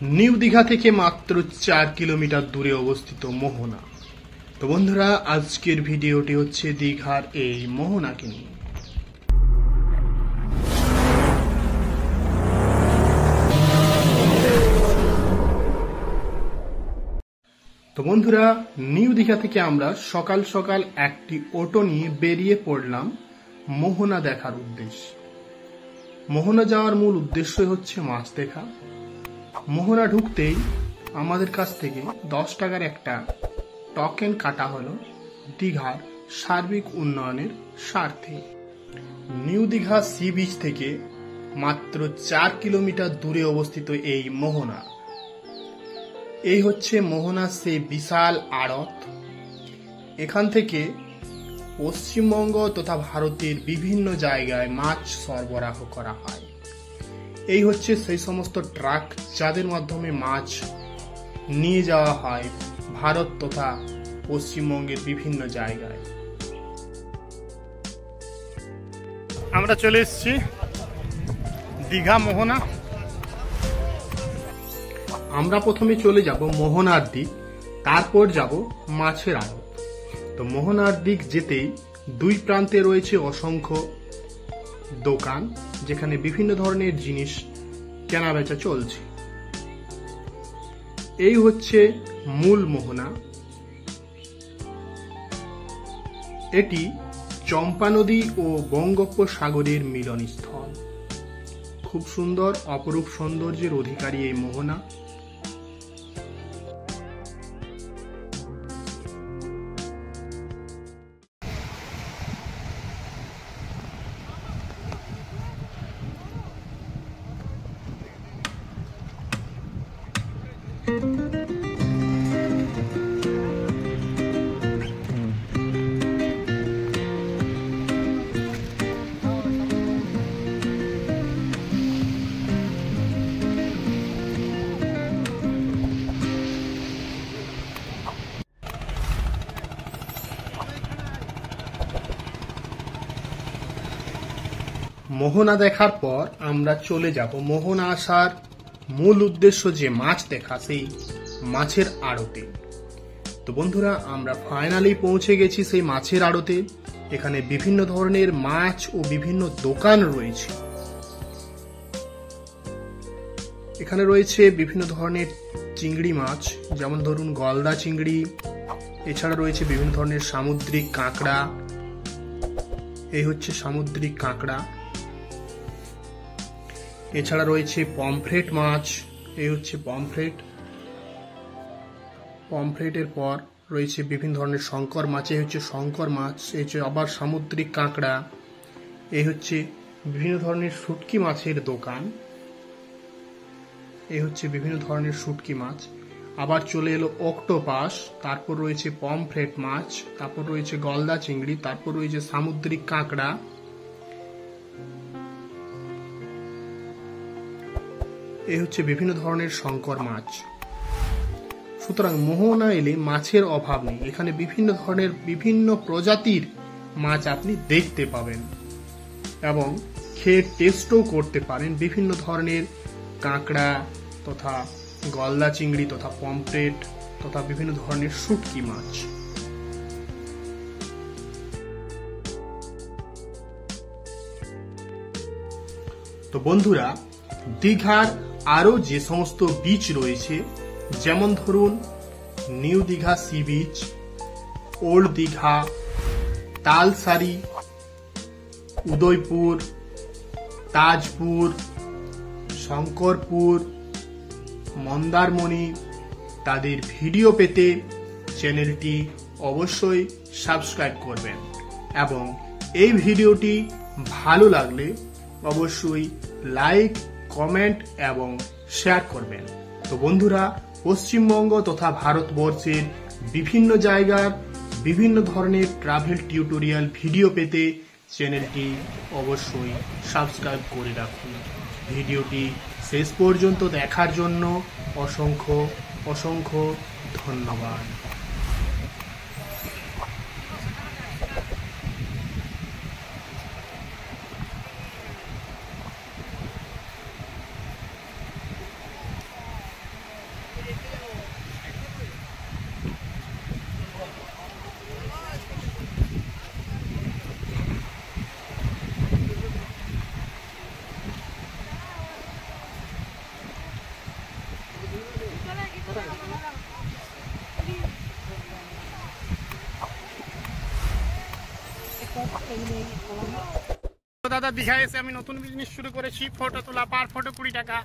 New Digha থেকে মাত্র 4 kilometre দূরে অবস্থিত মোহনা। তো বন্ধুরা, আজকের ভিডিওটি হচ্ছে দীঘার এই মোহনাকে নিয়ে। তো বন্ধুরা, নিউ দীঘা থেকে আমরা সকাল সকাল একটি অটো নিয়ে বেরিয়ে পড়লাম মোহনা দেখার উদ্দেশ্যে। মোহনা যাওয়ার মূল উদ্দেশ্য হচ্ছে মাছ দেখা। মোহনা ঢুকতেই আমাদের কাছ থেকে 10 টাকার একটা টোকেন কাটা হলো দীঘার সার্বিক উন্নয়নের স্বার্থে। নিউ দীঘা সি বিচ থেকে মাত্র 4 কিলোমিটার দূরে অবস্থিত এই মোহনা। এই হচ্ছে মোহনা সেই বিশাল আড়ত। এখান থেকে পশ্চিমবঙ্গ তথা ভারতের বিভিন্ন জায়গায় মাছ সরবরাহ করা হয়। এই হচ্ছে সেই সমস্ত ট্রাক যাদের মাধ্যমে মাছ নিয়ে যাওয়া হয় ভারত তথা পশ্চিমবঙ্গের বিভিন্ন জায়গায়। আমরা চলে এসেছি দীঘা মোহনা। আমরা প্রথমে চলে যাব মোহনার দিক, তারপর যাব মাছের আড়ত। তো মোহনার দিক যেতেই দুই প্রান্তে রয়েছে অসংখ্য দোকান, যেখানে বিভিন্ন ধরনের জিনিস কেনা বেচা চলছে। এই হচ্ছে মূল মোহনা। এটি চম্পা নদী ও বঙ্গোপসাগরের মিলনস্থল। খুব সুন্দর অপরূপ সৌন্দর্যের অধিকারী এই মোহনা। মোহনা দেখার পর আমরা চলে যাব মোহনা আসার মূল উদ্দেশ্য যে মাছ দেখা, সেই মাছের আড়তে। তো বন্ধুরা, আমরা ফাইনালি পৌঁছে গেছি সেই মাছের আড়তে। এখানে বিভিন্ন ধরনের মাছ ও বিভিন্ন দোকান রয়েছে। এখানে রয়েছে বিভিন্ন ধরনের চিংড়ি মাছ, যেমন ধরুন গলদা চিংড়ি। এছাড়া রয়েছে বিভিন্ন ধরনের সামুদ্রিক কাঁকড়া। এই হচ্ছে সামুদ্রিক কাঁকড়া। এছাড়া রয়েছে পমফ্রেট মাছ। এই হচ্ছে পমফ্রেট। পমফ্রেটের পর রয়েছে বিভিন্ন ধরনের শঙ্কর মাছ। এই হচ্ছে শঙ্কর মাছ। এই হচ্ছে আবার সামুদ্রিক কাঁকড়া। এই হচ্ছে বিভিন্ন ধরনের শুটকি মাছের দোকান। এই হচ্ছে বিভিন্ন ধরনের শুটকি মাছ। আবার চলে এলো অক্টোপাস। তারপর রয়েছে পমফ্রেট মাছ। তারপর রয়েছে গলদা চিংড়ি। তারপর রয়েছে সামুদ্রিক কাঁকড়া। এই হচ্ছে বিভিন্ন ধরনের শঙ্কর মাছ। সুতরাং মোহনা এলে মাছের অভাব নেই। এখানে বিভিন্ন ধরনের বিভিন্ন প্রজাতির মাছ আপনি দেখতে পাবেন এবং খেয়ে টেস্টও করতে পারেন। বিভিন্ন ধরনের কাঁকড়া তথা গলদা চিংড়ি তথা পমফ্রেট তথা বিভিন্ন ধরনের শুটকি মাছ। তো বন্ধুরা, দীঘার আরো যে সমস্ত বিচ রয়েছে, যেমন ধরুন new Digha sea beach, old Digha, Talsari, Udaipur, Tajpur, Shankarpur, Mandarmani, তাদের ভিডিও পেতে চ্যানেলটি অবশ্যই সাবস্ক্রাইব করবেন এবং এই ভিডিওটি ভালো লাগলে অবশ্যই লাইক, কমেন্ট এবং শেয়ার করবেন। তো বন্ধুরা, পশ্চিমবঙ্গ তথা ভারতবর্ষের বিভিন্ন জায়গার বিভিন্ন ধরনের ট্রাভেল টিউটোরিয়াল ভিডিও পেতে চ্যানেলটি অবশ্যই সাবস্ক্রাইব করে রাখুন। ভিডিওটি শেষ পর্যন্ত দেখার জন্য অসংখ্য অসংখ্য ধন্যবাদ। দাদা দীঘায় এসে আমি নতুন বিজনেস শুরু করেছি, ফটো তোলা, পার ফটো 20 টাকা।